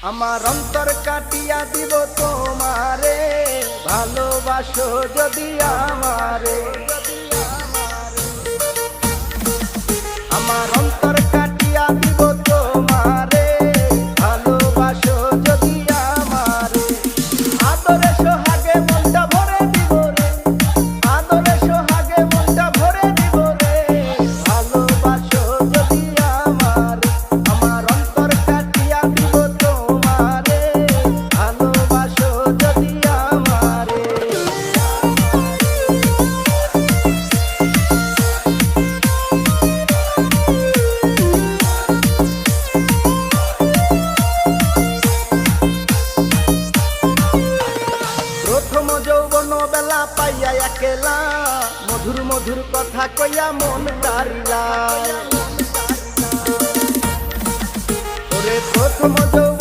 আমার অন্তর কাটিয়া দিব তোমারে, ভালোবাসো যদি আমারে। আমার অন্তর কাটিয়া দিব তোমারে, ভালোবাসো যদি আমারে। আদরে সোহাগে মনটা ভরে দিব রে, আদরে সোহাগে মনটা ভরে দিব রে, ভালোবাসো যদি আমারে। আমার অন্তর কাটিয়া দিব তোমারে, ভালোবাসো যদি আমারে। প্রথম যৌবন বেলা পাইয়া একেলা, মধুর মধুর কথা কইয়া মন তারিলা। ওরে প্রথম যৌবন